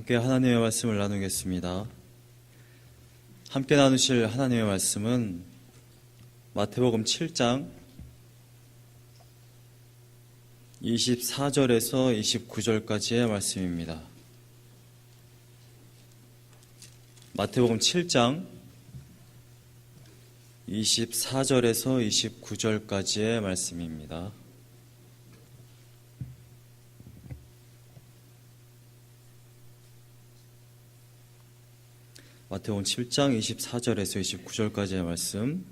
함께 하나님의 말씀을 나누겠습니다. 함께 나누실 하나님의 말씀은 마태복음 7장 24절에서 29절까지의 말씀입니다. 마태복음 7장 24절에서 29절까지의 말씀입니다. 마태복음 7장 24절에서 29절까지의 말씀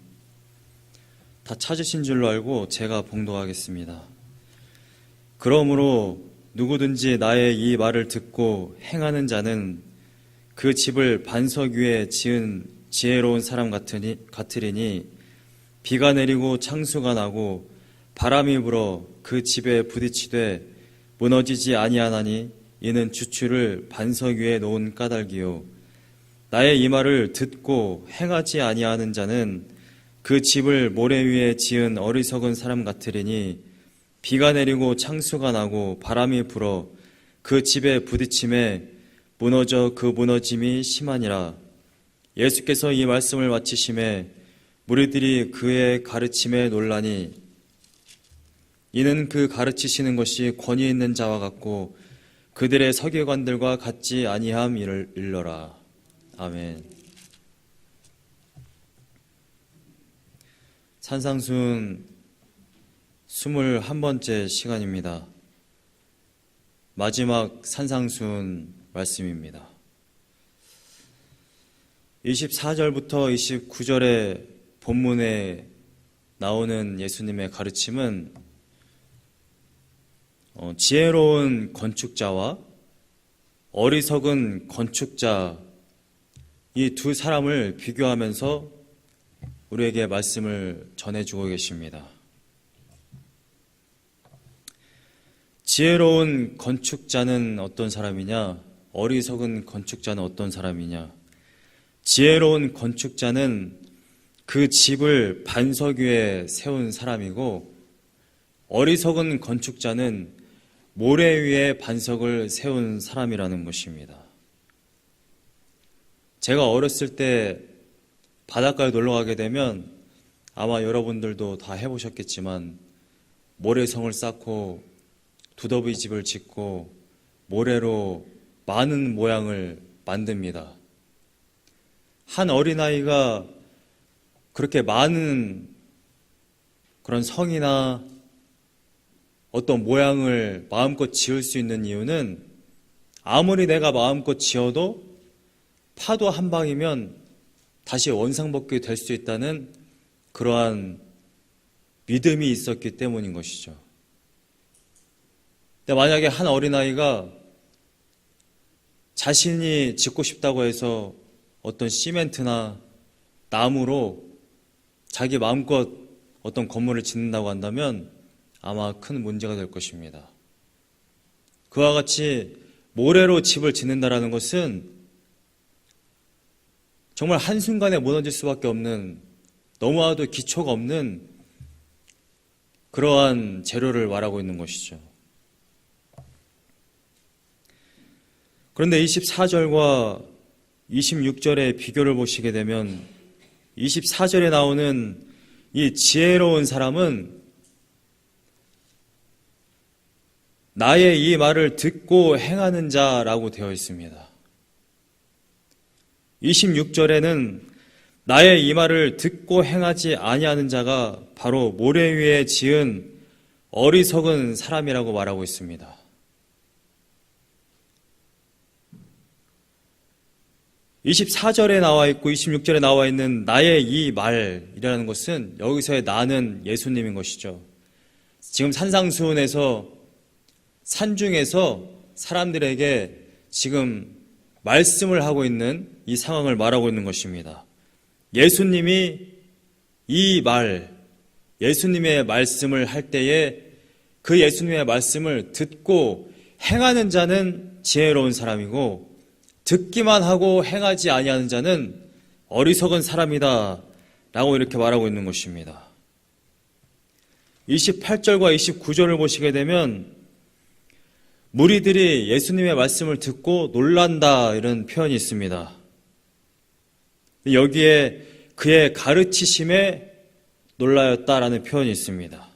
다 찾으신 줄로 알고 제가 봉독하겠습니다. 그러므로 누구든지 나의 이 말을 듣고 행하는 자는 그 집을 반석 위에 지은 지혜로운 사람 같으리니 비가 내리고 창수가 나고 바람이 불어 그 집에 부딪히되 무너지지 아니하나니 이는 주추를 반석 위에 놓은 까닭이요 나의 이 말을 듣고 행하지 아니하는 자는 그 집을 모래 위에 지은 어리석은 사람 같으리니 비가 내리고 창수가 나고 바람이 불어 그 집에 부딪힘에 무너져 그 무너짐이 심하니라. 예수께서 이 말씀을 마치심에 무리들이 그의 가르침에 놀라니 이는 그 가르치시는 것이 권위 있는 자와 같고 그들의 서기관들과 같지 아니함일러라. 아멘. 산상순 21번째 시간입니다. 마지막 산상순 말씀입니다. 24절부터 29절의 본문에 나오는 예수님의 가르침은 지혜로운 건축자와 어리석은 건축자 이 두 사람을 비교하면서 우리에게 말씀을 전해주고 계십니다. 지혜로운 건축자는 어떤 사람이냐? 어리석은 건축자는 어떤 사람이냐? 지혜로운 건축자는 그 집을 반석 위에 세운 사람이고 어리석은 건축자는 모래 위에 반석을 세운 사람이라는 것입니다. 제가 어렸을 때 바닷가에 놀러 가게 되면 아마 여러분들도 다 해보셨겠지만 모래성을 쌓고 두더비 집을 짓고 모래로 많은 모양을 만듭니다. 한 어린아이가 그렇게 많은 그런 성이나 어떤 모양을 마음껏 지을 수 있는 이유는 아무리 내가 마음껏 지어도 파도 한 방이면 다시 원상복귀 될 수 있다는 그러한 믿음이 있었기 때문인 것이죠. 근데 만약에 한 어린아이가 자신이 짓고 싶다고 해서 어떤 시멘트나 나무로 자기 마음껏 어떤 건물을 짓는다고 한다면 아마 큰 문제가 될 것입니다. 그와 같이 모래로 집을 짓는다라는 것은 정말 한순간에 무너질 수밖에 없는 너무나도 기초가 없는 그러한 재료를 말하고 있는 것이죠. 그런데 24절과 26절의 비교를 보시게 되면 24절에 나오는 이 지혜로운 사람은 나의 이 말을 듣고 행하는 자라고 되어 있습니다. 26절에는 나의 이 말을 듣고 행하지 아니하는 자가 바로 모래 위에 지은 어리석은 사람이라고 말하고 있습니다. 24절에 나와 있고 26절에 나와 있는 나의 이 말이라는 것은 여기서의 나는 예수님인 것이죠. 지금 산상수훈에서 산중에서 사람들에게 지금 말씀을 하고 있는 이 상황을 말하고 있는 것입니다. 예수님이 이 예수님의 말씀을 할 때에 그 예수님의 말씀을 듣고 행하는 자는 지혜로운 사람이고 듣기만 하고 행하지 아니하는 자는 어리석은 사람이다 라고 이렇게 말하고 있는 것입니다. 28절과 29절을 보시게 되면 무리들이 예수님의 말씀을 듣고 놀란다 이런 표현이 있습니다. 여기에 그의 가르치심에 놀라였다라는 표현이 있습니다.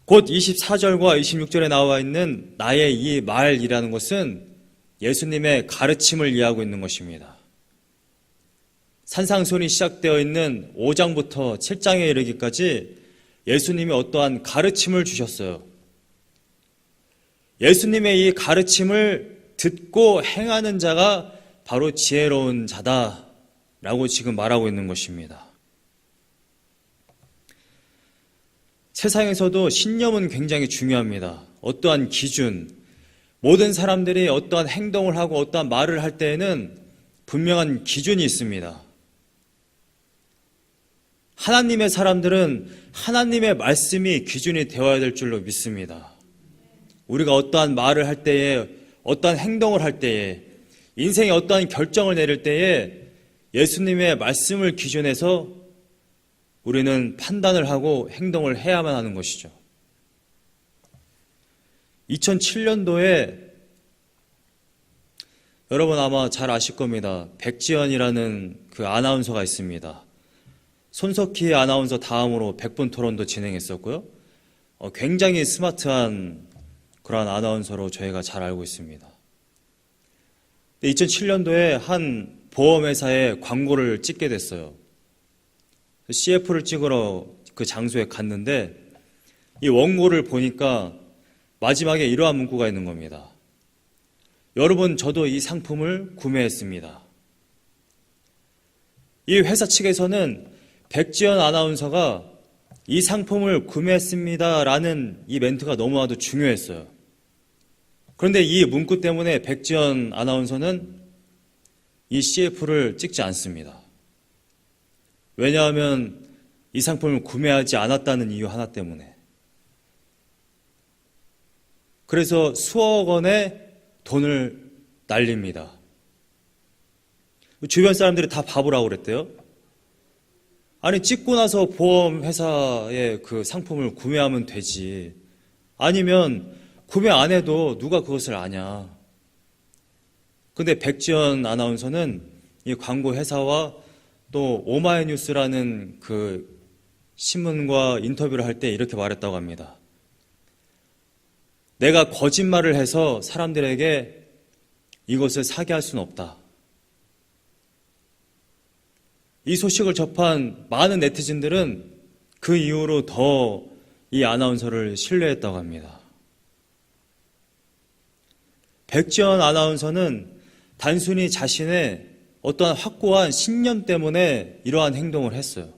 곧 24절과 26절에 나와 있는 나의 이 말이라는 것은 예수님의 가르침을 이해하고 있는 것입니다. 산상수훈이 시작되어 있는 5장부터 7장에 이르기까지 예수님이 어떠한 가르침을 주셨어요. 예수님의 이 가르침을 듣고 행하는 자가 바로 지혜로운 자다라고 지금 말하고 있는 것입니다. 세상에서도 신념은 굉장히 중요합니다. 어떠한 기준, 모든 사람들이 어떠한 행동을 하고 어떠한 말을 할 때에는 분명한 기준이 있습니다. 하나님의 사람들은 하나님의 말씀이 기준이 되어야 될 줄로 믿습니다. 우리가 어떠한 말을 할 때에, 어떠한 행동을 할 때에, 인생에 어떠한 결정을 내릴 때에 예수님의 말씀을 기준해서 우리는 판단을 하고 행동을 해야만 하는 것이죠. 2007년도에 여러분 아마 잘 아실 겁니다. 백지연이라는 그 아나운서가 있습니다. 손석희 아나운서 다음으로 100분 토론도 진행했었고요. 굉장히 스마트한 그런 아나운서로 저희가 잘 알고 있습니다. 2007년도에 한 보험회사에 광고를 찍게 됐어요. CF를 찍으러 그 장소에 갔는데 이 원고를 보니까 마지막에 이러한 문구가 있는 겁니다. 여러분, 저도 이 상품을 구매했습니다. 이 회사 측에서는 백지연 아나운서가 이 상품을 구매했습니다라는 이 멘트가 너무나도 중요했어요. 그런데 이 문구 때문에 백지연 아나운서는 이 CF를 찍지 않습니다. 왜냐하면 이 상품을 구매하지 않았다는 이유 하나 때문에. 그래서 수억 원의 돈을 날립니다. 주변 사람들이 다 바보라고 그랬대요. 아니, 찍고 나서 보험회사에 그 상품을 구매하면 되지. 아니면 구매 안 해도 누가 그것을 아냐. 근데 백지연 아나운서는 이 광고 회사와 또 오마이뉴스라는 그 신문과 인터뷰를 할 때 이렇게 말했다고 합니다. 내가 거짓말을 해서 사람들에게 이것을 사게 할 수는 없다. 이 소식을 접한 많은 네티즌들은 그 이후로 더 이 아나운서를 신뢰했다고 합니다. 백지연 아나운서는 단순히 자신의 어떠한 확고한 신념 때문에 이러한 행동을 했어요.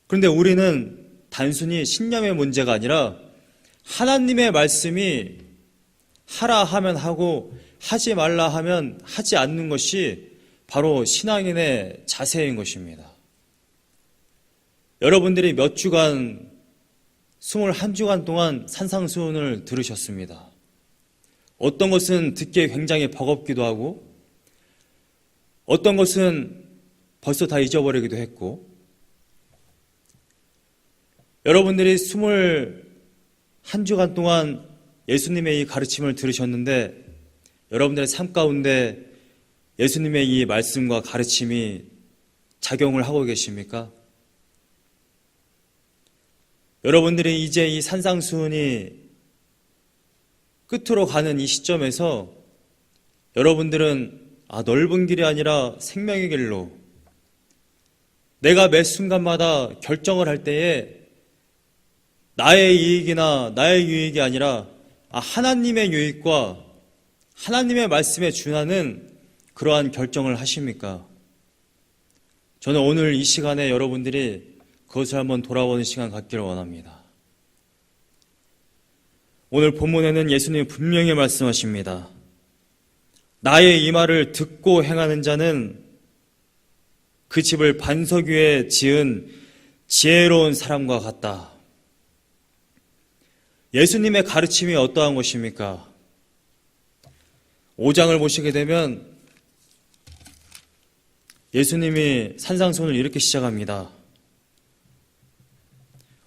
그런데 우리는 단순히 신념의 문제가 아니라 하나님의 말씀이 하라 하면 하고 하지 말라 하면 하지 않는 것이 바로 신앙인의 자세인 것입니다. 여러분들이 몇 주간, 21주간 동안 산상수훈을 들으셨습니다. 어떤 것은 듣기에 굉장히 버겁기도 하고 어떤 것은 벌써 다 잊어버리기도 했고 여러분들이 21주간 동안 예수님의 이 가르침을 들으셨는데 여러분들의 삶 가운데 예수님의 이 말씀과 가르침이 작용을 하고 계십니까? 여러분들이 이제 이 산상수훈이 끝으로 가는 이 시점에서 여러분들은 넓은 길이 아니라 생명의 길로 내가 매 순간마다 결정을 할 때에 나의 이익이나 나의 유익이 아니라 하나님의 유익과 하나님의 말씀에 준하는 그러한 결정을 하십니까? 저는 오늘 이 시간에 여러분들이 그것을 한번 돌아보는 시간 갖기를 원합니다. 오늘 본문에는 예수님이 분명히 말씀하십니다. 나의 이 말을 듣고 행하는 자는 그 집을 반석 위에 지은 지혜로운 사람과 같다. 예수님의 가르침이 어떠한 것입니까? 5장을 보시게 되면 예수님이 산상수훈을 이렇게 시작합니다.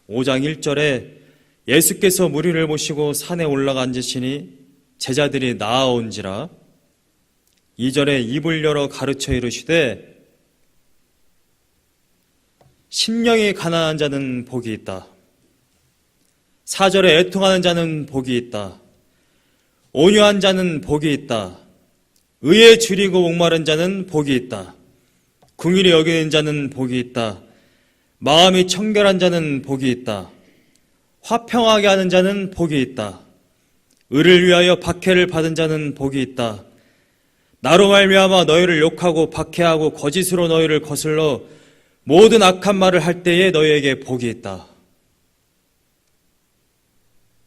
5장 1절에 예수께서 무리를 모시고 산에 올라가 앉으시니 제자들이 나아온지라 2절에 입을 열어 가르쳐 이르시되 심령이 가난한 자는 복이 있다. 4절에 애통하는 자는 복이 있다. 온유한 자는 복이 있다. 의에 줄이고 목마른 자는 복이 있다. 긍휼히 여기는 자는 복이 있다. 마음이 청결한 자는 복이 있다. 화평하게 하는 자는 복이 있다. 의를 위하여 박해를 받은 자는 복이 있다. 나로 말미암아 너희를 욕하고 박해하고 거짓으로 너희를 거슬러 모든 악한 말을 할 때에 너희에게 복이 있다.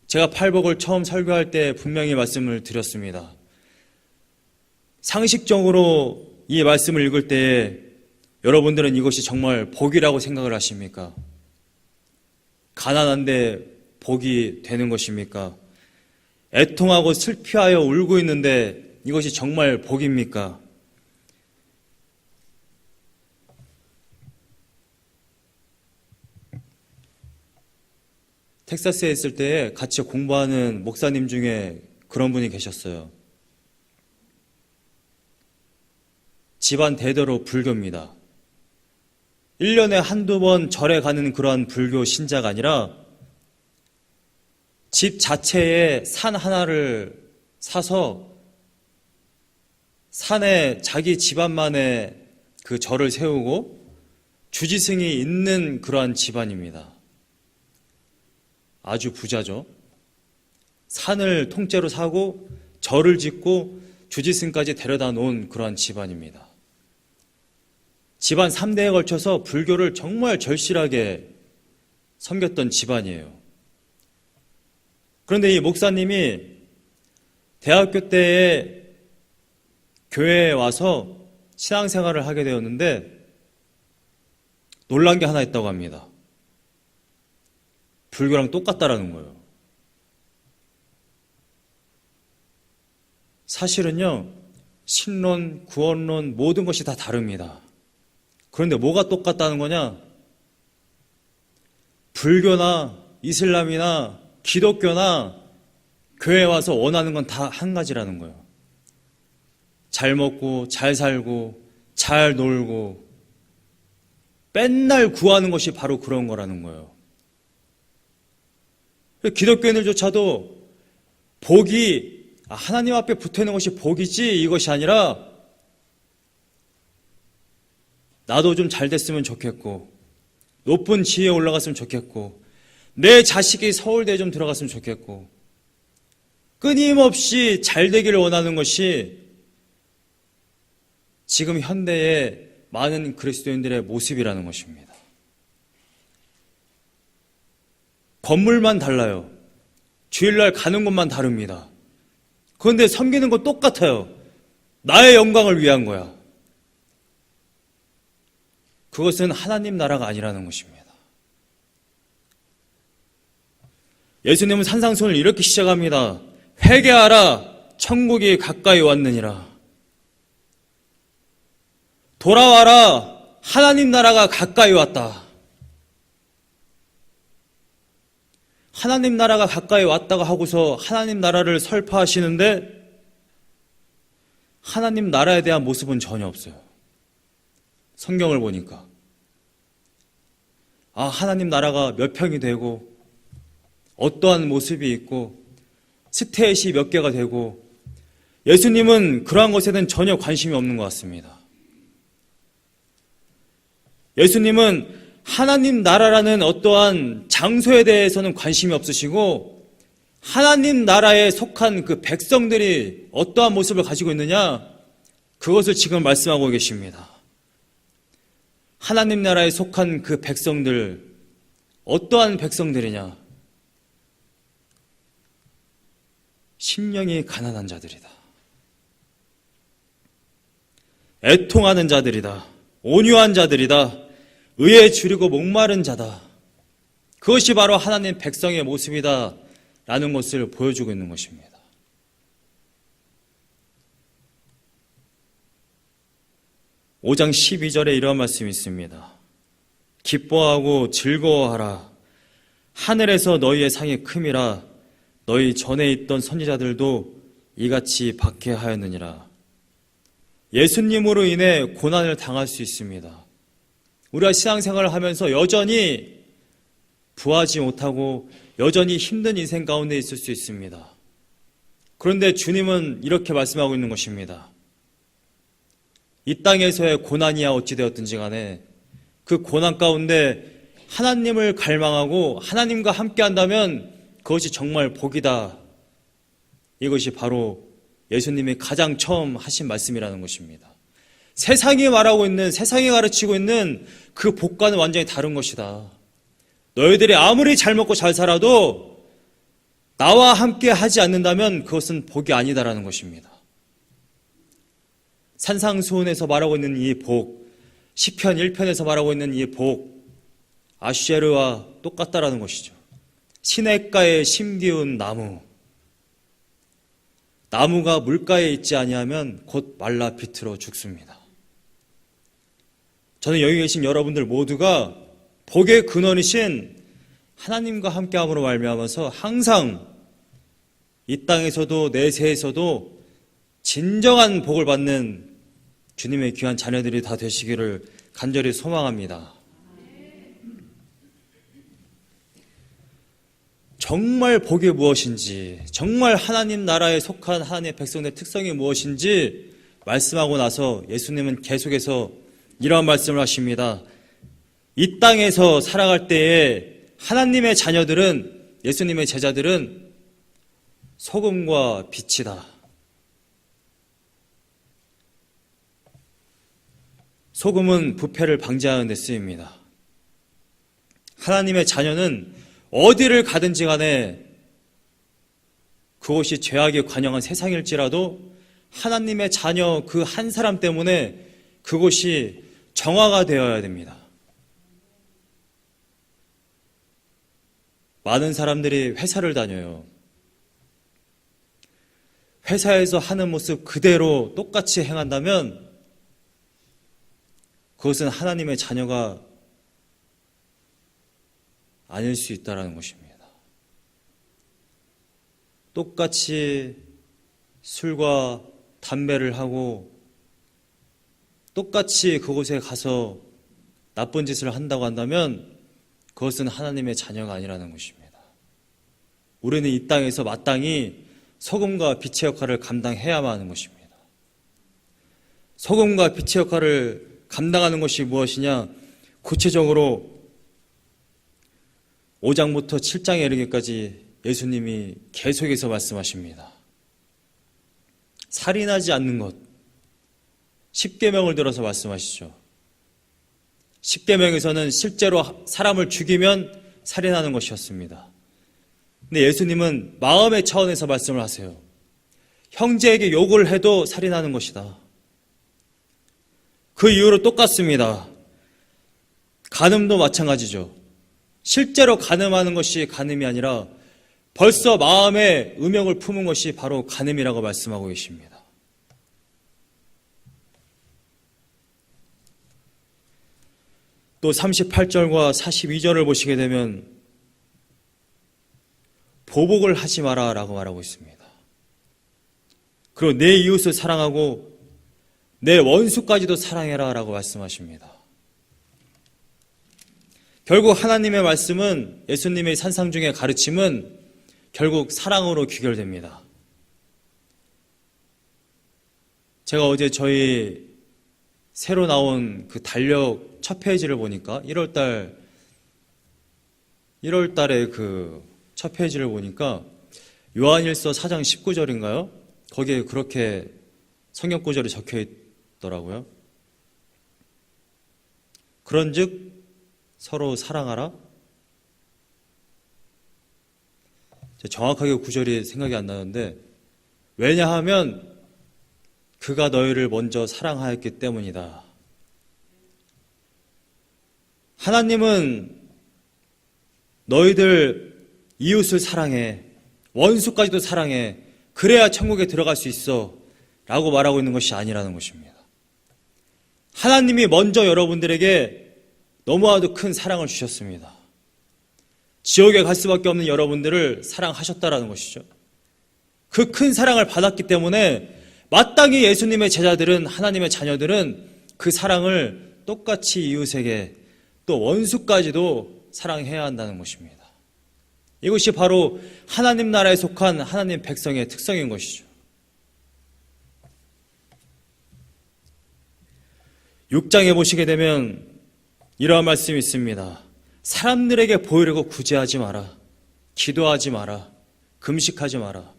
제가 팔복을 처음 설교할 때 분명히 말씀을 드렸습니다. 상식적으로 이 말씀을 읽을 때에 여러분들은 이것이 정말 복이라고 생각을 하십니까? 가난한데 복이 되는 것입니까? 애통하고 슬피하여 울고 있는데 이것이 정말 복입니까? 텍사스에 있을 때 같이 공부하는 목사님 중에 그런 분이 계셨어요. 집안 대대로 불교입니다. 1년에 한두 번 절에 가는 그러한 불교 신자가 아니라 집 자체에 산 하나를 사서 산에 자기 집안만의 그 절을 세우고 주지승이 있는 그러한 집안입니다. 아주 부자죠. 산을 통째로 사고 절을 짓고 주지승까지 데려다 놓은 그러한 집안입니다. 집안 3대에 걸쳐서 불교를 정말 절실하게 섬겼던 집안이에요. 그런데 이 목사님이 대학교 때에 교회에 와서 신앙생활을 하게 되었는데 놀란 게 하나 있다고 합니다. 불교랑 똑같다라는 거예요. 사실은요, 신론, 구원론 모든 것이 다 다릅니다. 그런데 뭐가 똑같다는 거냐? 불교나 이슬람이나 기독교나 교회에 와서 원하는 건 다 한 가지라는 거예요. 잘 먹고 잘 살고 잘 놀고 맨날 구하는 것이 바로 그런 거라는 거예요. 기독교인들조차도 복이 하나님 앞에 붙어있는 것이 복이지 이것이 아니라 나도 좀 잘 됐으면 좋겠고 높은 지위에 올라갔으면 좋겠고 내 자식이 서울대에 좀 들어갔으면 좋겠고 끊임없이 잘 되기를 원하는 것이 지금 현대의 많은 그리스도인들의 모습이라는 것입니다. 건물만 달라요. 주일날 가는 곳만 다릅니다. 그런데 섬기는 것 똑같아요. 나의 영광을 위한 거야. 그것은 하나님 나라가 아니라는 것입니다. 예수님은 산상순을 이렇게 시작합니다. 회개하라, 천국이 가까이 왔느니라. 돌아와라, 하나님 나라가 가까이 왔다. 하나님 나라가 가까이 왔다고 하고서 하나님 나라를 설파하시는데 하나님 나라에 대한 모습은 전혀 없어요. 성경을 보니까 하나님 나라가 몇 평이 되고 어떠한 모습이 있고 스테이시 몇 개가 되고 예수님은 그러한 것에 대한 전혀 관심이 없는 것 같습니다. 예수님은 하나님 나라라는 어떠한 장소에 대해서는 관심이 없으시고 하나님 나라에 속한 그 백성들이 어떠한 모습을 가지고 있느냐 그것을 지금 말씀하고 계십니다. 하나님 나라에 속한 그 백성들 어떠한 백성들이냐? 심령이 가난한 자들이다. 애통하는 자들이다. 온유한 자들이다. 의에 줄이고 목마른 자다. 그것이 바로 하나님 백성의 모습이다 라는 것을 보여주고 있는 것입니다. (5장 12절에) 이런 말씀이 있습니다. 기뻐하고 즐거워하라. 하늘에서 너희의 상이 큼이라 너희 전에 있던 선지자들도 이같이 박해하였느니라. 예수님으로 인해 고난을 당할 수 있습니다. 우리가 신앙생활을 하면서 여전히 부하지 못하고 여전히 힘든 인생 가운데 있을 수 있습니다. 그런데 주님은 이렇게 말씀하고 있는 것입니다. 이 땅에서의 고난이야 어찌 되었든지 간에 그 고난 가운데 하나님을 갈망하고 하나님과 함께 한다면 그것이 정말 복이다. 이것이 바로 예수님이 가장 처음 하신 말씀이라는 것입니다. 세상이 말하고 있는, 세상이 가르치고 있는 그 복과는 완전히 다른 것이다. 너희들이 아무리 잘 먹고 잘 살아도 나와 함께 하지 않는다면 그것은 복이 아니다라는 것입니다. 산상수훈에서 말하고 있는 이 복, 시편 1편에서 말하고 있는 이 복, 아쉐르와 똑같다라는 것이죠. 시냇가에 심기운 나무, 나무가 물가에 있지 아니하면 곧 말라 비틀어 죽습니다. 저는 여기 계신 여러분들 모두가 복의 근원이신 하나님과 함께함으로 말미암아서 항상 이 땅에서도 내세에서도 진정한 복을 받는 주님의 귀한 자녀들이 다 되시기를 간절히 소망합니다. 정말 복이 무엇인지, 정말 하나님 나라에 속한 하나님의 백성의 특성이 무엇인지 말씀하고 나서 예수님은 계속해서 이러한 말씀을 하십니다. 이 땅에서 살아갈 때에 하나님의 자녀들은, 예수님의 제자들은 소금과 빛이다. 소금은 부패를 방지하는 데 쓰입니다. 하나님의 자녀는 어디를 가든지 간에 그것이 죄악에 관영한 세상일지라도 하나님의 자녀 그 한 사람 때문에 그것이 정화가 되어야 됩니다. 많은 사람들이 회사를 다녀요. 회사에서 하는 모습 그대로 똑같이 행한다면 그것은 하나님의 자녀가 아닐 수 있다는 것입니다. 똑같이 술과 담배를 하고 똑같이 그곳에 가서 나쁜 짓을 한다고 한다면 그것은 하나님의 자녀가 아니라는 것입니다. 우리는 이 땅에서 마땅히 소금과 빛의 역할을 감당해야만 하는 것입니다. 소금과 빛의 역할을 감당하는 것이 무엇이냐? 구체적으로 5장부터 7장에 이르기까지 예수님이 계속해서 말씀하십니다. 살인하지 않는 것, 10계명을 들어서 말씀하시죠. 10계명에서는 실제로 사람을 죽이면 살인하는 것이었습니다. 근데 예수님은 마음의 차원에서 말씀을 하세요. 형제에게 욕을 해도 살인하는 것이다. 그 이유로 똑같습니다. 간음도 마찬가지죠. 실제로 간음하는 것이 간음이 아니라 벌써 마음에 음욕을 품은 것이 바로 간음이라고 말씀하고 계십니다. 또 38절과 42절을 보시게 되면 보복을 하지 마라 라고 말하고 있습니다. 그리고 내 이웃을 사랑하고 내 원수까지도 사랑해라 라고 말씀하십니다. 결국 하나님의 말씀은, 예수님의 산상중의 가르침은 결국 사랑으로 귀결됩니다. 제가 어제 저희 새로 나온 그 달력 첫 페이지를 보니까 1월달에 그 첫 페이지를 보니까 요한일서 4장 19절인가요? 거기에 그렇게 성경 구절이 적혀 있더라고요. 그런즉 서로 사랑하라. 정확하게 구절이 생각이 안 나는데, 왜냐하면 그가 너희를 먼저 사랑하였기 때문이다. 하나님은 너희들 이웃을 사랑해, 원수까지도 사랑해, 그래야 천국에 들어갈 수 있어 라고 말하고 있는 것이 아니라는 것입니다. 하나님이 먼저 여러분들에게 너무나도 큰 사랑을 주셨습니다. 지옥에 갈 수밖에 없는 여러분들을 사랑하셨다라는 것이죠. 그 큰 사랑을 받았기 때문에 마땅히 예수님의 제자들은, 하나님의 자녀들은 그 사랑을 똑같이 이웃에게, 또 원수까지도 사랑해야 한다는 것입니다. 이것이 바로 하나님 나라에 속한 하나님 백성의 특성인 것이죠. 6장에 보시게 되면 이러한 말씀이 있습니다. 사람들에게 보이려고 구제하지 마라. 기도하지 마라. 금식하지 마라.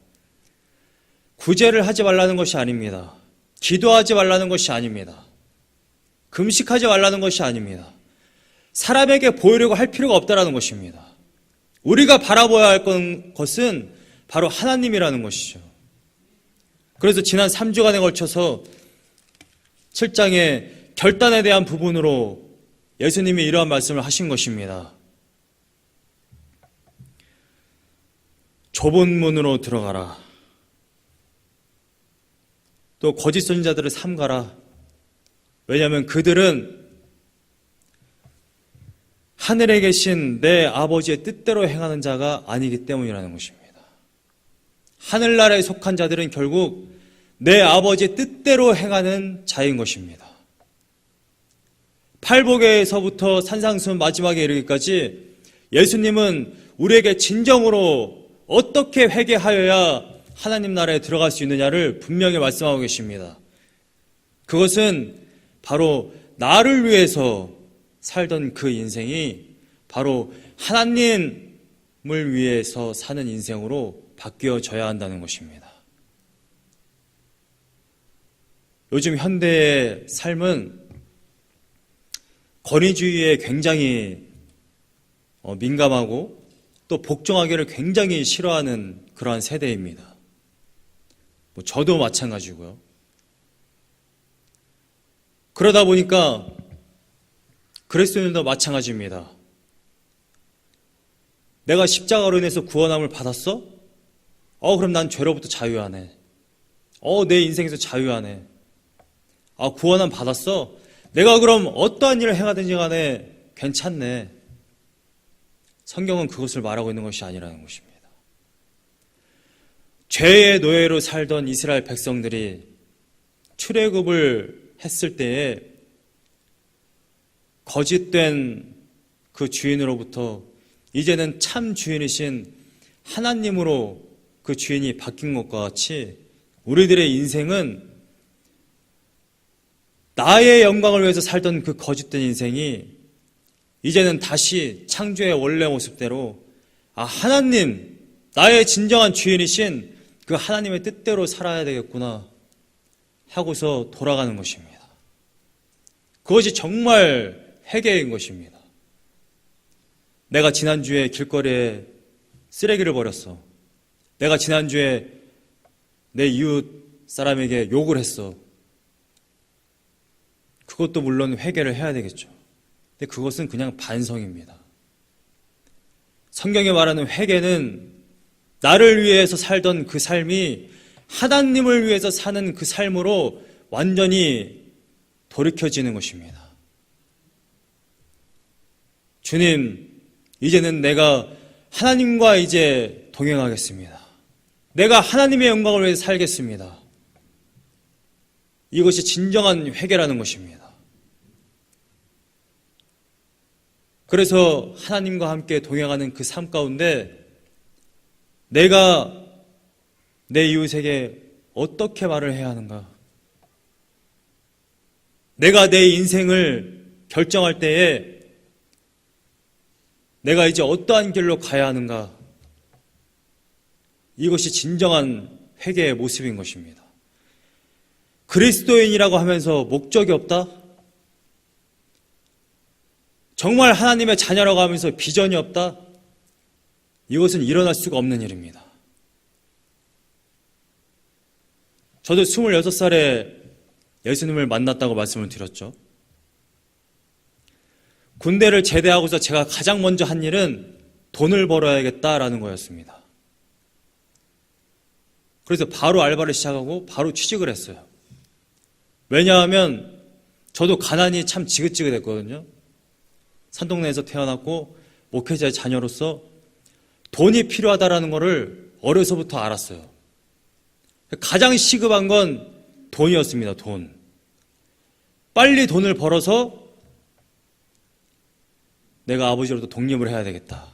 구제를 하지 말라는 것이 아닙니다. 기도하지 말라는 것이 아닙니다. 금식하지 말라는 것이 아닙니다. 사람에게 보이려고 할 필요가 없다는 것입니다. 우리가 바라봐야 할 것은 바로 하나님이라는 것이죠. 그래서 지난 3주간에 걸쳐서 7장의 결단에 대한 부분으로 예수님이 이러한 말씀을 하신 것입니다. 좁은 문으로 들어가라. 또 거짓 선지자들을 삼가라. 왜냐하면 그들은 하늘에 계신 내 아버지의 뜻대로 행하는 자가 아니기 때문이라는 것입니다. 하늘나라에 속한 자들은 결국 내 아버지의 뜻대로 행하는 자인 것입니다. 팔복에서부터 산상수훈 마지막에 이르기까지 예수님은 우리에게 진정으로 어떻게 회개하여야 하나님 나라에 들어갈 수 있느냐를 분명히 말씀하고 계십니다. 그것은 바로 나를 위해서 살던 그 인생이 바로 하나님을 위해서 사는 인생으로 바뀌어져야 한다는 것입니다. 요즘 현대의 삶은 권위주의에 굉장히 민감하고 또 복종하기를 굉장히 싫어하는 그러한 세대입니다. 저도 마찬가지고요. 그러다 보니까 그리스도인들도 마찬가지입니다. 내가 십자가로 인해서 구원함을 받았어? 그럼 난 죄로부터 자유하네. 내 인생에서 자유하네. 구원함 받았어? 내가 그럼 어떠한 일을 행하든지 간에 괜찮네. 성경은 그것을 말하고 있는 것이 아니라는 것입니다. 죄의 노예로 살던 이스라엘 백성들이 출애굽을 했을 때에 거짓된 그 주인으로부터 이제는 참 주인이신 하나님으로 그 주인이 바뀐 것과 같이 우리들의 인생은 나의 영광을 위해서 살던 그 거짓된 인생이 이제는 다시 창조의 원래 모습대로 하나님, 나의 진정한 주인이신 그 하나님의 뜻대로 살아야 되겠구나 하고서 돌아가는 것입니다. 그것이 정말 회개인 것입니다. 내가 지난주에 길거리에 쓰레기를 버렸어. 내가 지난주에 내 이웃 사람에게 욕을 했어. 그것도 물론 회개를 해야 되겠죠. 근데 그것은 그냥 반성입니다. 성경에 말하는 회개는 나를 위해서 살던 그 삶이 하나님을 위해서 사는 그 삶으로 완전히 돌이켜지는 것입니다. 주님, 이제는 내가 하나님과 이제 동행하겠습니다. 내가 하나님의 영광을 위해서 살겠습니다. 이것이 진정한 회개라는 것입니다. 그래서 하나님과 함께 동행하는 그 삶 가운데 내가 내 이웃에게 어떻게 말을 해야 하는가? 내가 내 인생을 결정할 때에 내가 이제 어떠한 길로 가야 하는가? 이것이 진정한 회개의 모습인 것입니다. 그리스도인이라고 하면서 목적이 없다? 정말 하나님의 자녀라고 하면서 비전이 없다? 이것은 일어날 수가 없는 일입니다. 저도 26살에 예수님을 만났다고 말씀을 드렸죠. 군대를 제대하고서 제가 가장 먼저 한 일은 돈을 벌어야겠다라는 거였습니다. 그래서 바로 알바를 시작하고 바로 취직을 했어요. 왜냐하면 저도 가난이 참 지긋지긋했거든요. 산동네에서 태어났고 목회자의 자녀로서 돈이 필요하다라는 것을 어려서부터 알았어요. 가장 시급한 건 돈이었습니다. 돈. 빨리 돈을 벌어서 내가 아버지로부터 독립을 해야 되겠다.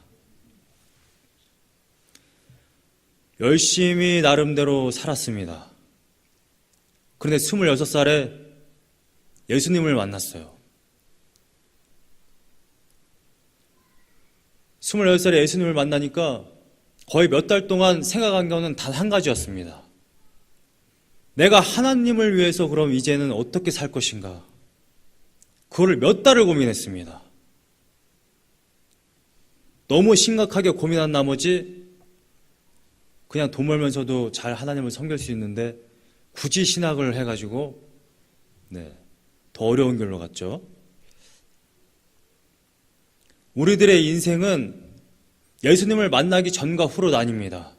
열심히 나름대로 살았습니다. 그런데 26살에 예수님을 만났어요. 26살에 예수님을 만나니까 거의 몇 달 동안 생각한 거는 단 한 가지였습니다. 내가 하나님을 위해서 그럼 이제는 어떻게 살 것인가? 그거를 몇 달을 고민했습니다. 너무 심각하게 고민한 나머지 그냥 돈 벌면서도 잘 하나님을 섬길 수 있는데 굳이 신학을 해가지고 더 어려운 길로 갔죠. 우리들의 인생은 예수님을 만나기 전과 후로 나뉩니다.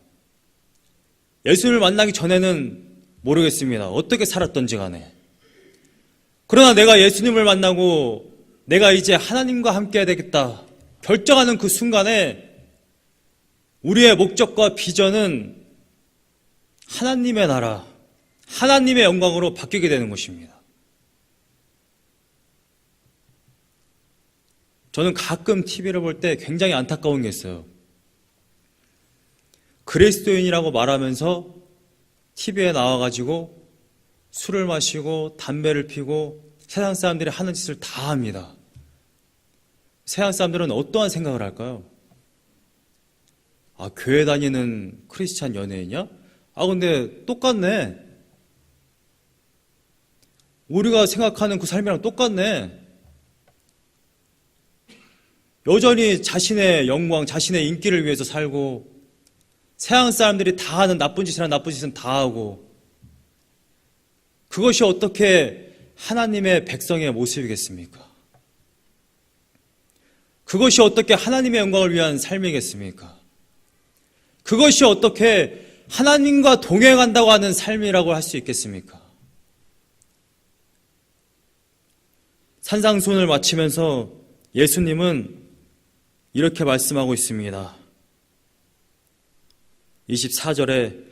예수님을 만나기 전에는 모르겠습니다. 어떻게 살았던지 간에. 그러나 내가 예수님을 만나고 내가 이제 하나님과 함께 해야 되겠다 결정하는 그 순간에 우리의 목적과 비전은 하나님의 나라, 하나님의 영광으로 바뀌게 되는 것입니다. 저는 가끔 TV를 볼 때 굉장히 안타까운 게 있어요. 그리스도인이라고 말하면서 TV에 나와가지고 술을 마시고 담배를 피고 세상 사람들이 하는 짓을 다 합니다. 세상 사람들은 어떠한 생각을 할까요? 아, 교회 다니는 크리스찬 연예인이야? 아, 근데 똑같네. 우리가 생각하는 그 삶이랑 똑같네. 여전히 자신의 영광, 자신의 인기를 위해서 살고 세상 사람들이 다 하는 나쁜 짓이란 나쁜 짓은 다 하고 그것이 어떻게 하나님의 백성의 모습이겠습니까? 그것이 어떻게 하나님의 영광을 위한 삶이겠습니까? 그것이 어떻게 하나님과 동행한다고 하는 삶이라고 할 수 있겠습니까? 산상수훈을 마치면서 예수님은 이렇게 말씀하고 있습니다. 24절에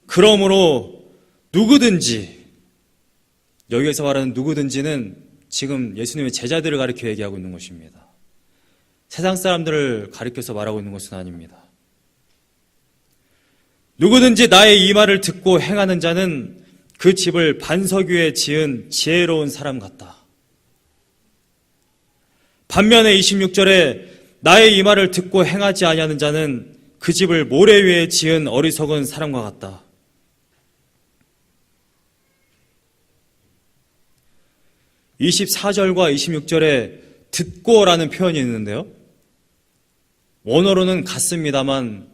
그러므로 누구든지, 여기에서 말하는 누구든지는 지금 예수님의 제자들을 가리켜 얘기하고 있는 것입니다. 세상 사람들을 가리켜서 말하고 있는 것은 아닙니다. 누구든지 나의 이 말을 듣고 행하는 자는 그 집을 반석 위에 지은 지혜로운 사람 같다. 반면에 26절에 나의 이 말을 듣고 행하지 아니하는 자는 그 집을 모래 위에 지은 어리석은 사람과 같다. (24절과 26절에) 듣고라는 표현이 있는데요, 원어로는 같습니다만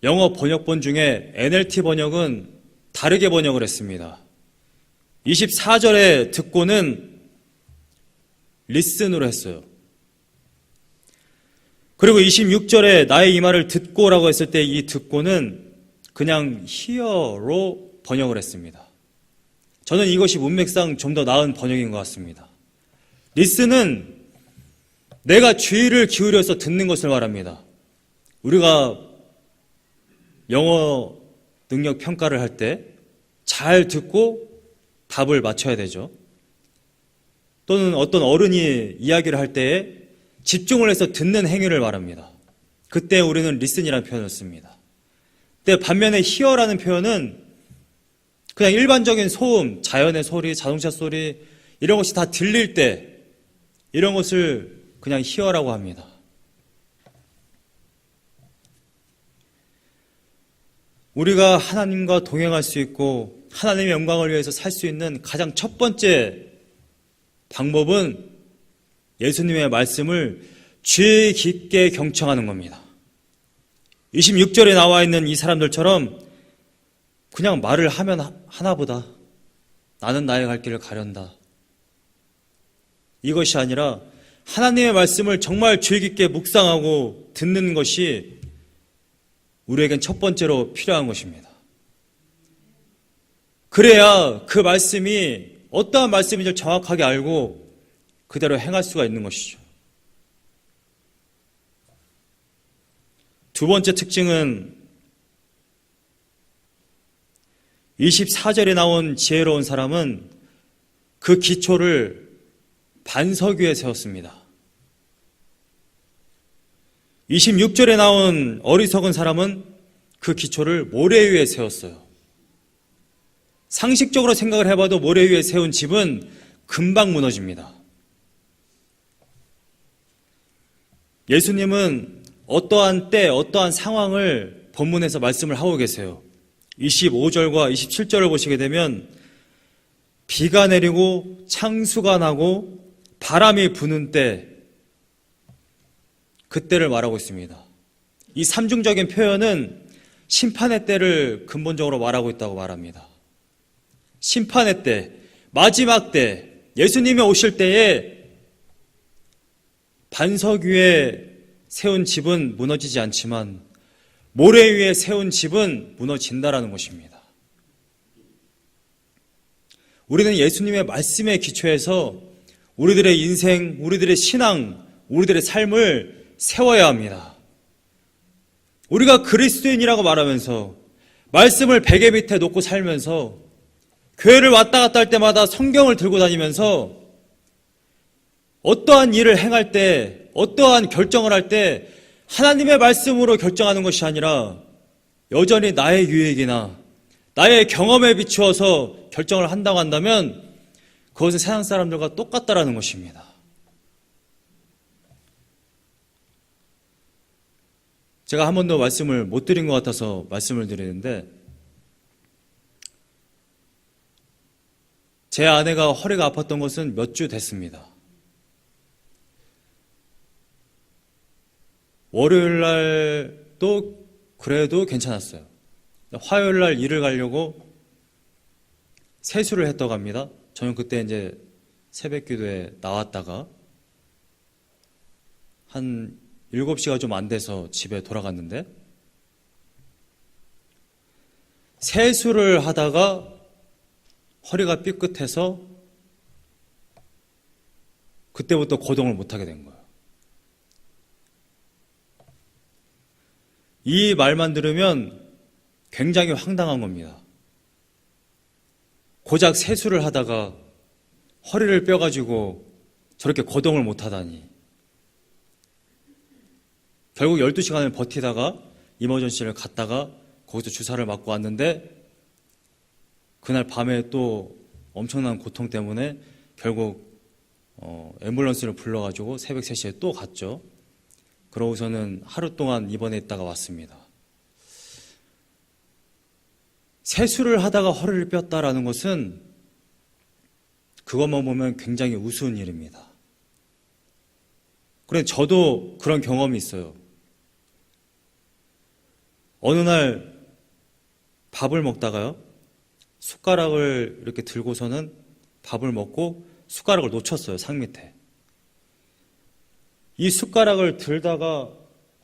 영어 번역본 중에 NLT 번역은 다르게 번역을 했습니다. 24절에 듣고는 listen으로 했어요. 그리고 26절에 나의 이 말을 듣고라고 했을 때 이 듣고는 그냥 hear로 번역을 했습니다. 저는 이것이 문맥상 좀 더 나은 번역인 것 같습니다. listen은 내가 주의를 기울여서 듣는 것을 말합니다. 우리가 영어 능력 평가를 할 때 잘 듣고 답을 맞춰야 되죠. 또는 어떤 어른이 이야기를 할 때에 집중을 해서 듣는 행위를 말합니다. 그때 우리는 listen이라는 표현을 씁니다. 근데 반면에 hear라는 표현은 그냥 일반적인 소음, 자연의 소리, 자동차 소리 이런 것이 다 들릴 때 이런 것을 그냥 hear라고 합니다. 우리가 하나님과 동행할 수 있고 하나님의 영광을 위해서 살 수 있는 가장 첫 번째 방법은 예수님의 말씀을 주의 깊게 경청하는 겁니다. 26절에 나와 있는 이 사람들처럼 그냥 말을 하면 하나보다 나는 나의 갈 길을 가련다. 이것이 아니라 하나님의 말씀을 정말 주의 깊게 묵상하고 듣는 것이 우리에겐 첫 번째로 필요한 것입니다. 그래야 그 말씀이 어떠한 말씀인지 정확하게 알고 그대로 행할 수가 있는 것이죠. 두 번째 특징은 24절에 나온 지혜로운 사람은 그 기초를 반석 위에 세웠습니다. 26절에 나온 어리석은 사람은 그 기초를 모래 위에 세웠어요. 상식적으로 생각을 해봐도 모래 위에 세운 집은 금방 무너집니다. 예수님은 어떠한 때, 어떠한 상황을 본문에서 말씀을 하고 계세요. 25절과 27절을 보시게 되면 비가 내리고 창수가 나고 바람이 부는 때, 그때를 말하고 있습니다. 이 삼중적인 표현은 심판의 때를 근본적으로 말하고 있다고 말합니다. 심판의 때, 마지막 때, 예수님이 오실 때에 반석 위에 세운 집은 무너지지 않지만 모래 위에 세운 집은 무너진다라는 것입니다. 우리는 예수님의 말씀에 기초해서 우리들의 인생, 우리들의 신앙, 우리들의 삶을 세워야 합니다. 우리가 그리스도인이라고 말하면서 말씀을 베개 밑에 놓고 살면서 교회를 왔다 갔다 할 때마다 성경을 들고 다니면서 어떠한 일을 행할 때, 어떠한 결정을 할 때 하나님의 말씀으로 결정하는 것이 아니라 여전히 나의 유익이나 나의 경험에 비추어서 결정을 한다고 한다면 그것은 세상 사람들과 똑같다라는 것입니다. 제가 한 번도 말씀을 못 드린 것 같아서 말씀을 드리는데, 제 아내가 허리가 아팠던 것은 몇 주 됐습니다. 월요일 날도 그래도 괜찮았어요. 화요일 날 일을 가려고 세수를 했다고 합니다. 저는 그때 이제 새벽 기도에 나왔다가 한 7시가 좀 안 돼서 집에 돌아갔는데, 세수를 하다가 허리가 삐끗해서 그때부터 거동을 못하게 된 거예요. 이 말만 들으면 굉장히 황당한 겁니다. 고작 세수를 하다가 허리를 뼈가지고 저렇게 거동을 못하다니. 결국 12시간을 버티다가 이머전시를 갔다가 거기서 주사를 맞고 왔는데, 그날 밤에 또 엄청난 고통 때문에 결국 앰뷸런스를 불러가지고 새벽 3시에 또 갔죠. 그러고서는 하루 동안 입원해 있다가 왔습니다. 세수를 하다가 허리를 뺐다라는 것은 그것만 보면 굉장히 우스운 일입니다. 그런데 저도 그런 경험이 있어요. 어느 날 밥을 먹다가요, 숟가락을 이렇게 들고서는 밥을 먹고 숟가락을 놓쳤어요, 상 밑에. 이 숟가락을 들다가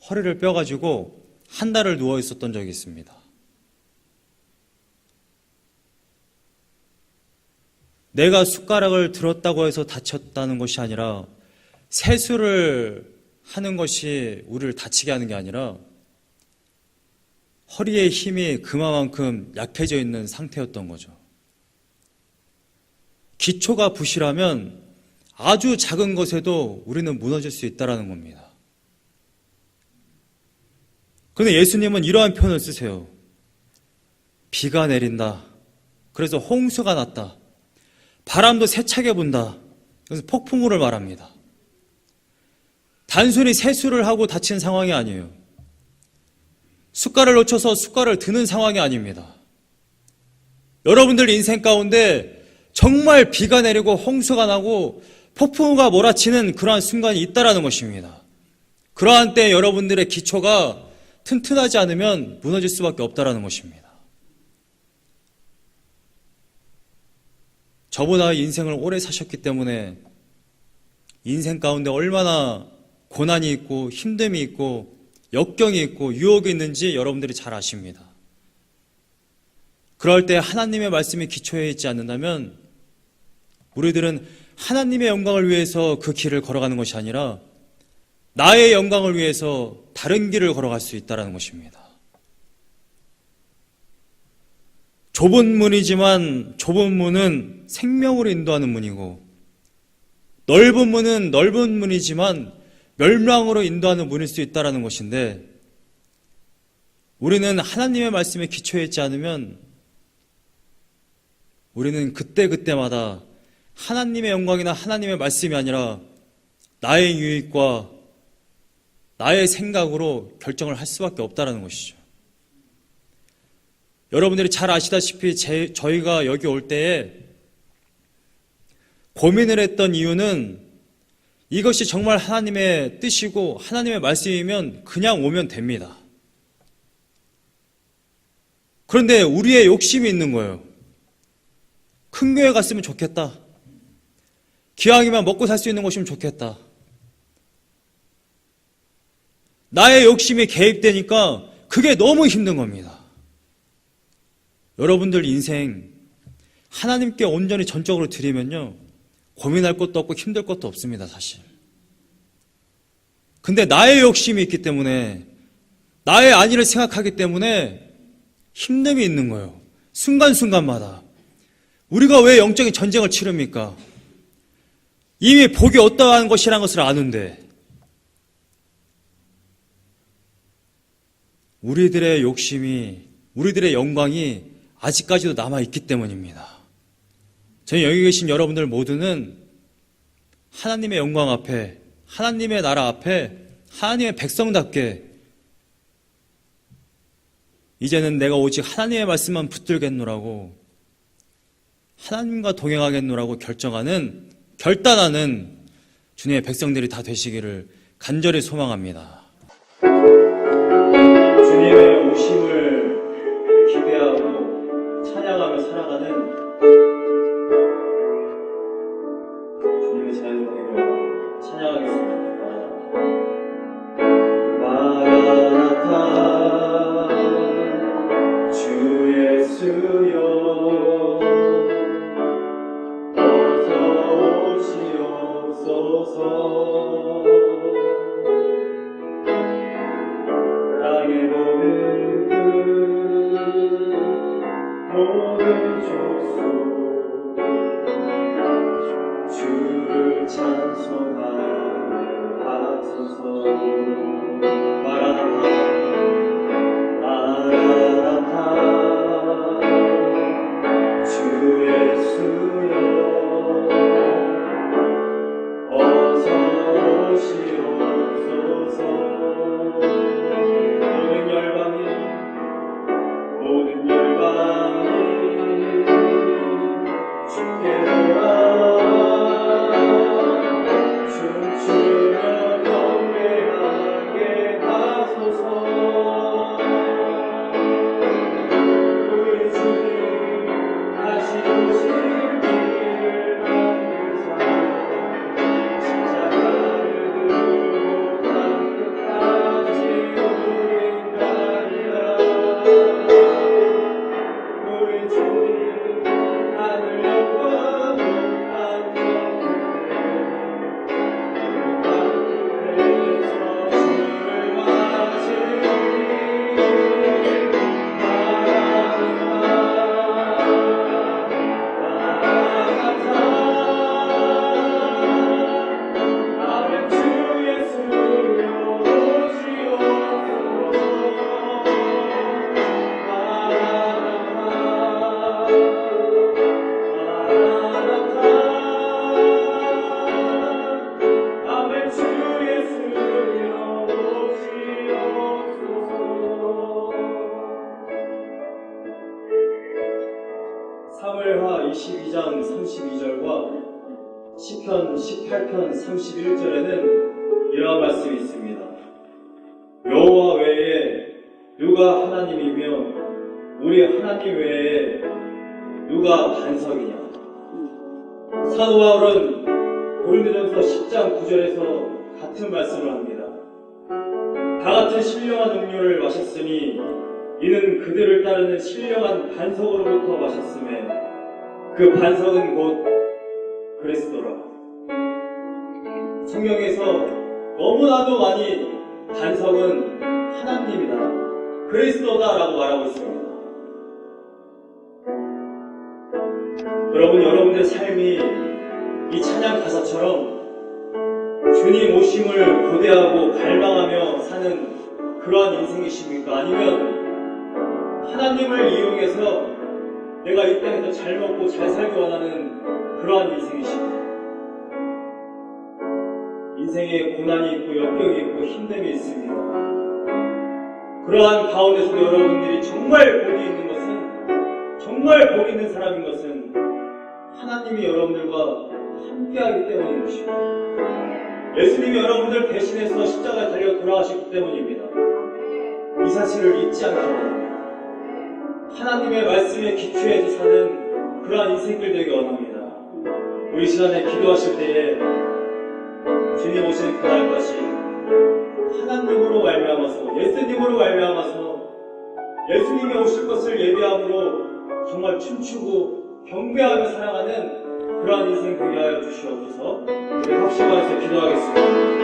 허리를 뼈가지고 한 달을 누워 있었던 적이 있습니다. 내가 숟가락을 들었다고 해서 다쳤다는 것이 아니라, 세수를 하는 것이 우리를 다치게 하는 게 아니라 허리의 힘이 그만큼 약해져 있는 상태였던 거죠. 기초가 부실하면 아주 작은 것에도 우리는 무너질 수 있다는 겁니다. 그런데 예수님은 이러한 표현을 쓰세요. 비가 내린다. 그래서 홍수가 났다. 바람도 세차게 분다. 그래서 폭풍우를 말합니다. 단순히 세수를 하고 다친 상황이 아니에요. 숟갈을 놓쳐서 숟갈을 드는 상황이 아닙니다. 여러분들 인생 가운데 정말 비가 내리고 홍수가 나고 폭풍우가 몰아치는 그러한 순간이 있다라는 것입니다. 그러한 때 여러분들의 기초가 튼튼하지 않으면 무너질 수밖에 없다라는 것입니다. 저보다 인생을 오래 사셨기 때문에 인생 가운데 얼마나 고난이 있고 힘듦이 있고 역경이 있고 유혹이 있는지 여러분들이 잘 아십니다. 그럴 때 하나님의 말씀이 기초에 있지 않는다면 우리들은 하나님의 영광을 위해서 그 길을 걸어가는 것이 아니라 나의 영광을 위해서 다른 길을 걸어갈 수 있다는 것입니다. 좁은 문이지만 좁은 문은 생명으로 인도하는 문이고, 넓은 문은 넓은 문이지만 멸망으로 인도하는 문일 수 있다는 것인데, 우리는 하나님의 말씀에 기초해 있지 않으면 우리는 그때그때마다 하나님의 영광이나 하나님의 말씀이 아니라 나의 유익과 나의 생각으로 결정을 할 수밖에 없다는 것이죠. 여러분들이 잘 아시다시피 저희가 여기 올 때에 고민을 했던 이유는 이것이 정말 하나님의 뜻이고 하나님의 말씀이면 그냥 오면 됩니다. 그런데 우리의 욕심이 있는 거예요. 큰 교회 갔으면 좋겠다. 기왕이면 먹고 살 수 있는 곳이면 좋겠다. 나의 욕심이 개입되니까 그게 너무 힘든 겁니다. 여러분들 인생 하나님께 온전히 전적으로 드리면요, 고민할 것도 없고 힘들 것도 없습니다, 사실. 근데 나의 욕심이 있기 때문에, 나의 안위를 생각하기 때문에 힘듦이 있는 거예요. 순간순간마다. 우리가 왜 영적인 전쟁을 치릅니까? 이미 복이 어떠한 것이라는 것을 아는데, 우리들의 욕심이, 우리들의 영광이 아직까지도 남아있기 때문입니다. 저희 여기 계신 여러분들 모두는 하나님의 영광 앞에, 하나님의 나라 앞에, 하나님의 백성답게 이제는 내가 오직 하나님의 말씀만 붙들겠노라고, 하나님과 동행하겠노라고 결단하는 주님의 백성들이 다 되시기를 간절히 소망합니다. 주님의 오심을 기대하고 찬양하며 살아가는 주님의 자유를 찬양하겠습니다. 마라나타 주 예수여 어서 오시옵소서. 땅에 보는 모든 족속 주를 찬송하여 하소서. 마라나타 마라나타 주 예수여 어서 오시옵소서. 모든 열방이 주께로 춤추며 경배하게 하소서. 우리 주님 다시 오실 길을 만드사 십자가를 들고 땅 끝까지 우린 가리라. 우리 주님 하늘 영광 높은 땅에서 주를 맞으리. 마라나타 아멘. 주 예수여 오시옵소서. 아멘. 주 예수여 오시옵소서. 사무엘하 22장 32절과 시편 18편 31절에는 이러한 말씀이 있습니다. 여호와 외에 누가 하나님이며 우리 하나님 외에 누가 반석이냐. 사도 바울은 고린도전서 10장 9절에서 같은 말씀을 합니다. 다 같은 신령한 음료를 마셨으니 이는 그들을 따르는 신령한 반석으로부터 마셨음에 그 반석은 곧 그리스도라. 성경에서 너무나도 많이 반석은 하나님이다, 그리스도다라고 말하고 있습니다. 여러분, 여러분들의 삶이 이 찬양 가사처럼 주님 오심을 고대하고 갈망하며 사는 그러한 인생이십니까? 아니면 하나님을 이용해서 내가 이 땅에서 잘 먹고 잘 살기 원하는 그러한 인생이십니까? 인생에 고난이 있고 역경이 있고 힘듦이 있습니다. 그러한 가운데서도 여러분들이 정말 복이 있는 것은, 정말 복 있는 사람인 것은 하나님이 여러분들과 함께하기 때문인 것입니다. 예수님이 여러분들 대신해서 십자가에 달려 돌아가셨기 때문입니다. 이 사실을 잊지 않기 원합니다. 하나님의 말씀에 기초해서 사는 그러한 인생들 되기 원합니다. 우리 시간에 기도하실 때에 주님 오시는 그날까지 하나님으로 말미암아서, 예수님으로 말미암아서 예수님이 오실 것을 예비함으로 정말 춤추고 경배하며 살아가는 그러한 인생 되게 하여 주시옵소서. 우리 합심하여서 기도하겠습니다.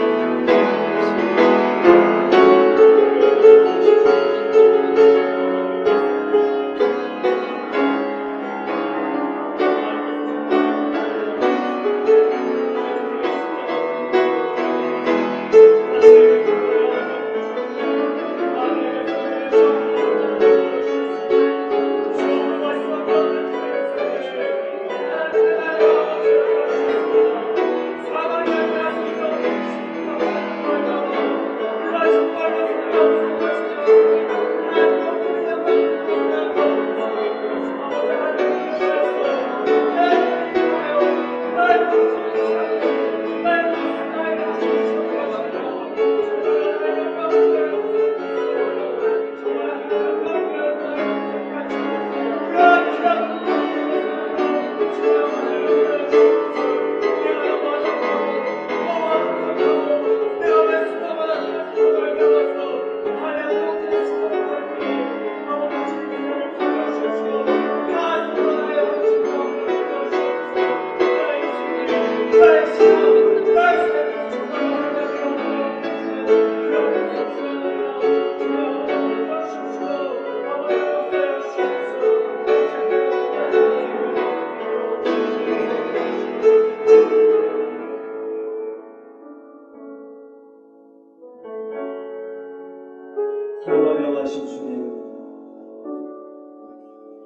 사랑하며 하신 주님,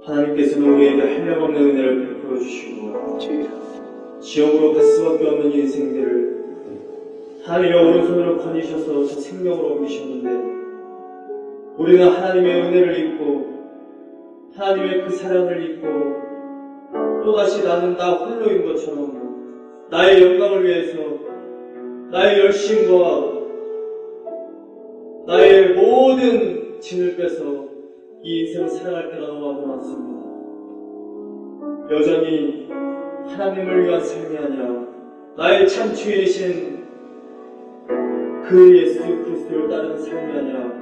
하나님께서는 우리에게 한량없는 은혜를 베풀어 주시고 지옥으로 갈 수밖에 없는 인생들을 하나님의 오른손으로 건지셔서 저 생명으로 옮기셨는데, 우리는 하나님의 은혜를 잊고 하나님의 그 사랑을 잊고 또다시 나는 나 홀로인 것처럼 나의 영광을 위해서 나의 열심과 나의 모든 진을 빼서 이 인생을 살아갈 때가 너무 많습니다. 여전히 하나님을 위한 삶이 아니라 나의 참 주인이신 그 예수 그리스도를 따르는 삶이 아니라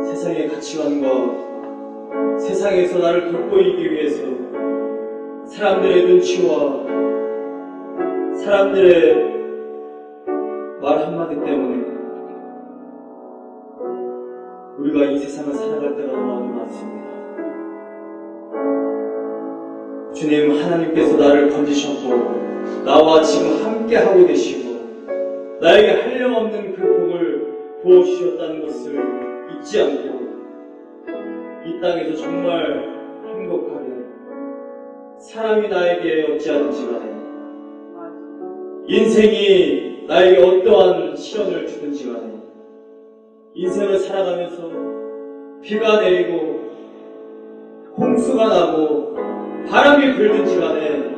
세상의 가치관과 세상에서 나를 돋보이기 위해서 사람들의 눈치와 사람들의 말 한마디 때문에 우리가 이 세상을 살아갈 때가 너무 많습니다. 주님, 하나님께서 나를 건지셨고 나와 지금 함께하고 계시고 나에게 한량없는 그 복을 부어주셨다는 것을 잊지 않고 이 땅에서 정말 행복하게 사람이 나에게 어찌하든지 간에 인생이 나에게 어떠한 시련을 주든지 간에 인생을 살아가면서 비가 내리고 홍수가 나고 바람이 불든지 간에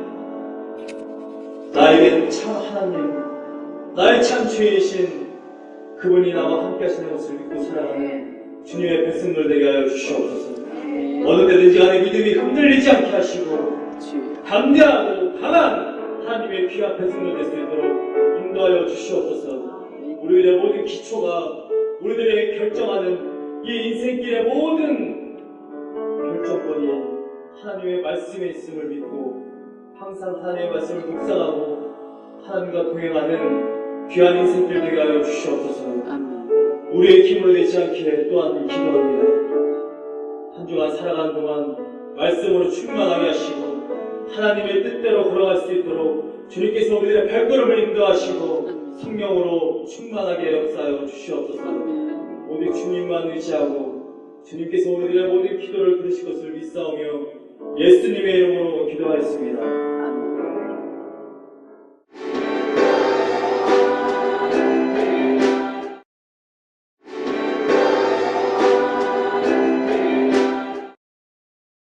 나에게는 참 하나님, 나의 참 주인이신 그분이 나와 함께 하시는 것을 믿고 살아가는 주님의 백성들 되게 하여 주시옵소서. 어느 때든지 간에 믿음이 흔들리지 않게 하시고 담대하고 강한 하나님의 귀한 백성들 될 수 있도록 인도하여 주시옵소서. 우리들의 모든 기초가 우리들에게 결정하는 이 인생길의 모든 결정권이 하나님의 말씀에 있음을 믿고 항상 하나님의 말씀을 묵상하고 하나님과 동행하는 귀한 인생들 되게 하여 주시옵소서. 아멘. 우리의 힘으로 되지 않게 또한 기도합니다. 한 주간 살아가는 동안 말씀으로 충만하게 하시고 하나님의 뜻대로 걸어갈 수 있도록 주님께서 우리들의 발걸음을 인도하시고 성령으로 충만하게 역사하여 주시옵소서. 아멘. 오직 주님만 의지하고 주님께서 우리들의 모든 기도를 들으실 것을 믿사오며 예수님의 이름으로 기도하였습니다.